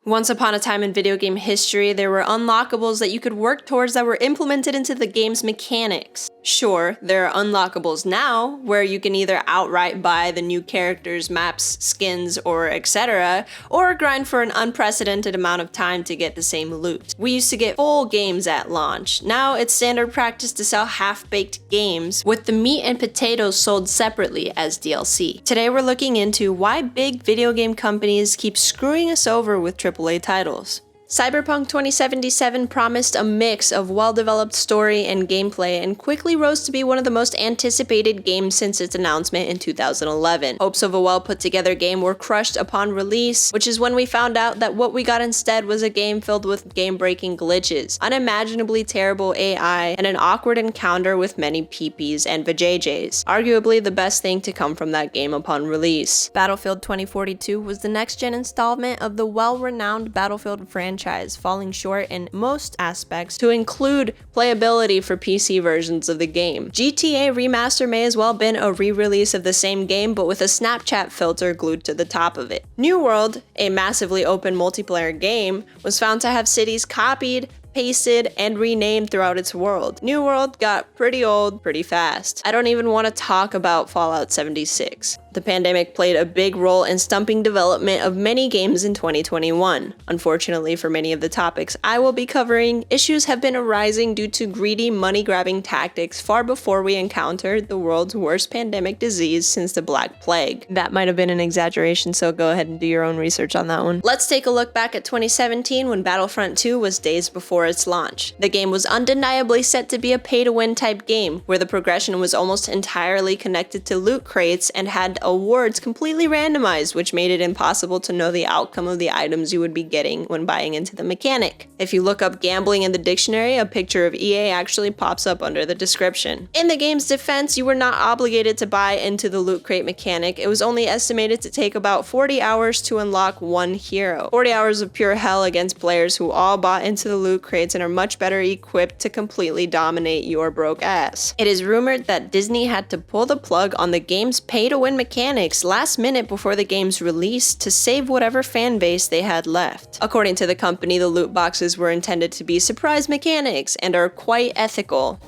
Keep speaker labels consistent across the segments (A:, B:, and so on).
A: Once upon a time in video game history, there were unlockables that you could work towards that were implemented into the game's mechanics. Sure, there are unlockables now, where you can either outright buy the new characters, maps, skins, or etc., or grind for an unprecedented amount of time to get the same loot. We used to get full games at launch. Now it's standard practice to sell half-baked games, with the meat and potatoes sold separately as DLC. Today we're looking into why big video game companies keep screwing us over with AAA titles. Cyberpunk 2077 promised a mix of well-developed story and gameplay and quickly rose to be one of the most anticipated games since its announcement in 2011. Hopes of a well-put-together game were crushed upon release, which is when we found out that what we got instead was a game filled with game-breaking glitches, unimaginably terrible AI, and an awkward encounter with many PPs and vajayjays. Arguably the best thing to come from that game upon release. Battlefield 2042 was the next-gen installment of the well-renowned Battlefield franchise, falling short in most aspects to include playability for PC versions of the game. GTA Remaster may as well have been a re-release of the same game, but with a Snapchat filter glued to the top of it. New World, a massively open multiplayer game, was found to have cities copied, pasted, and renamed throughout its world. New World got pretty old pretty fast. I don't even want to talk about Fallout 76. The pandemic played a big role in stumping development of many games in 2021. Unfortunately for many of the topics I will be covering, issues have been arising due to greedy money-grabbing tactics far before we encountered the world's worst pandemic disease since the Black Plague. That might have been an exaggeration, so go ahead and do your own research on that one. Let's take a look back at 2017 when Battlefront 2 was days before its launch. The game was undeniably set to be a pay-to-win type game, where the progression was almost entirely connected to loot crates and had awards completely randomized, which made it impossible to know the outcome of the items you would be getting when buying into the mechanic. If you look up gambling in the dictionary, a picture of EA actually pops up under the description. In the game's defense, you were not obligated to buy into the loot crate mechanic. It was only estimated to take about 40 hours to unlock one hero. 40 hours of pure hell against players who all bought into the loot crates and are much better equipped to completely dominate your broke ass. It is rumored that Disney had to pull the plug on the game's pay-to-win mechanics last minute before the game's release to save whatever fan base they had left. According to the company, the loot boxes were intended to be surprise mechanics and are quite ethical.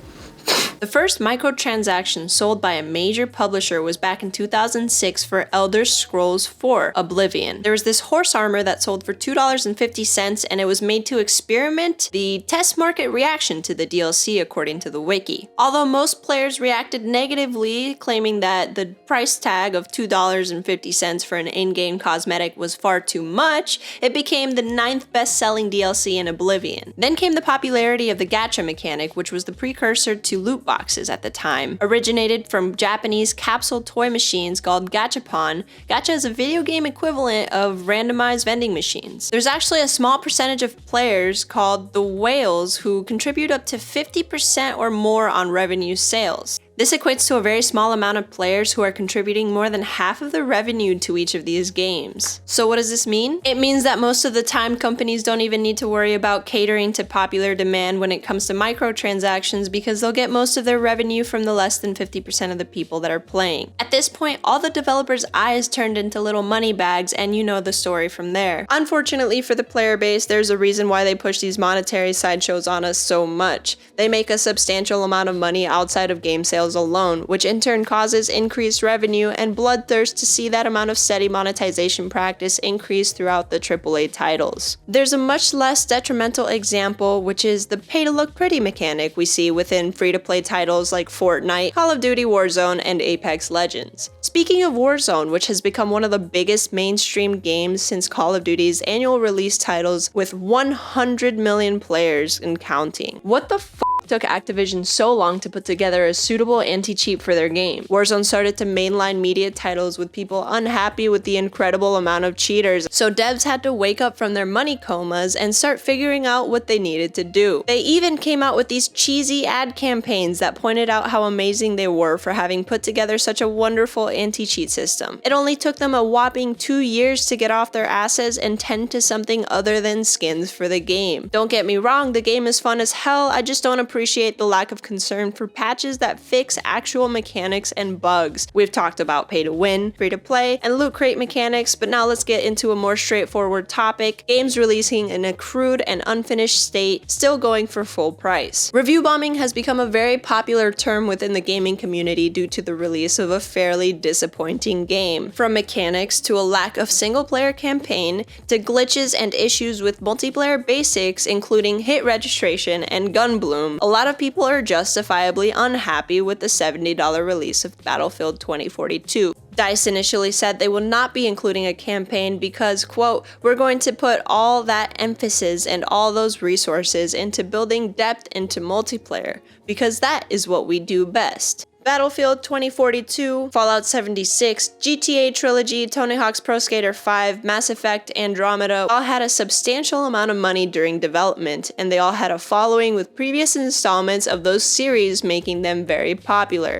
A: The first microtransaction sold by a major publisher was back in 2006 for Elder Scrolls 4: Oblivion. There was this horse armor that sold for $2.50 and it was made to experiment the test market reaction to the DLC according to the wiki. Although most players reacted negatively, claiming that the price tag of $2.50 for an in-game cosmetic was far too much, it became the 9th best-selling DLC in Oblivion. Then came the popularity of the gacha mechanic, which was the precursor to loot boxes at the time. Originated from Japanese capsule toy machines called gachapon, gacha is a video game equivalent of randomized vending machines. There's actually a small percentage of players called the whales who contribute up to 50% or more on revenue sales. This equates to a very small amount of players who are contributing more than half of the revenue to each of these games. So what does this mean? It means that most of the time companies don't even need to worry about catering to popular demand when it comes to microtransactions because they'll get most of their revenue from the less than 50% of the people that are playing. At this point, all the developers' eyes turned into little money bags and you know the story from there. Unfortunately for the player base, there's a reason why they push these monetary sideshows on us so much. They make a substantial amount of money outside of game sales alone, which in turn causes increased revenue and bloodthirst to see that amount of steady monetization practice increase throughout the AAA titles. There's a much less detrimental example, which is the pay-to-look pretty mechanic we see within free-to-play titles like Fortnite, Call of Duty Warzone, and Apex Legends. Speaking of Warzone, which has become one of the biggest mainstream games since Call of Duty's annual release titles with 100 million players and counting. What the f*** took Activision so long to put together a suitable anti-cheat for their game? Warzone started to mainline media titles with people unhappy with the incredible amount of cheaters, so devs had to wake up from their money comas and start figuring out what they needed to do. They even came out with these cheesy ad campaigns that pointed out how amazing they were for having put together such a wonderful anti-cheat system. It only took them a whopping 2 years to get off their asses and tend to something other than skins for the game. Don't get me wrong, the game is fun as hell, I just don't appreciate appreciate the lack of concern for patches that fix actual mechanics and bugs. We've talked about pay to win, free to play, and loot crate mechanics, but now let's get into a more straightforward topic: games releasing in a crude and unfinished state, still going for full price. Review bombing has become a very popular term within the gaming community due to the release of a fairly disappointing game. From mechanics to a lack of single-player campaign, to glitches and issues with multiplayer basics including hit registration and gun bloom, a lot of people are justifiably unhappy with the $70 release of Battlefield 2042. DICE initially said they will not be including a campaign because, quote, "we're going to put all that emphasis and all those resources into building depth into multiplayer, because that is what we do best." Battlefield 2042, Fallout 76, GTA Trilogy, Tony Hawk's Pro Skater 5, Mass Effect, Andromeda all had a substantial amount of money during development, and they all had a following with previous installments of those series making them very popular.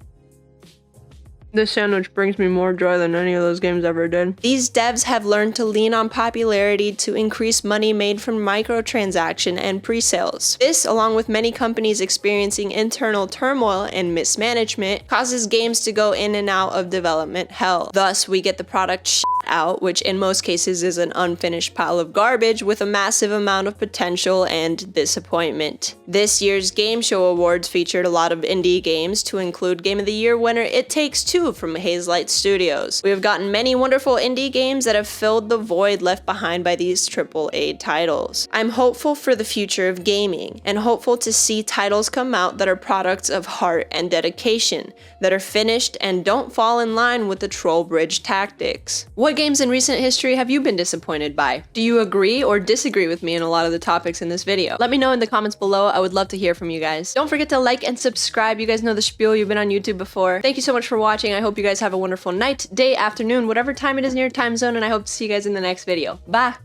A: This sandwich brings me more joy than any of those games ever did. These devs have learned to lean on popularity to increase money made from microtransaction and pre-sales. This, along with many companies experiencing internal turmoil and mismanagement, causes games to go in and out of development hell. Thus, we get the product out, which in most cases is an unfinished pile of garbage with a massive amount of potential and disappointment. This year's Game Show Awards featured a lot of indie games, to include Game of the Year winner It Takes Two from Hazelight Studios. We have gotten many wonderful indie games that have filled the void left behind by these AAA titles. I'm hopeful for the future of gaming, and hopeful to see titles come out that are products of heart and dedication, that are finished and don't fall in line with the troll bridge tactics. What games in recent history have you been disappointed by? Do you agree or disagree with me in a lot of the topics in this video? Let me know in the comments below. I would love to hear from you guys. Don't forget to like and subscribe. You guys know the spiel. You've been on YouTube before. Thank you so much for watching. I hope you guys have a wonderful night, day, afternoon, whatever time it is in your time zone, and I hope to see you guys in the next video. Bye!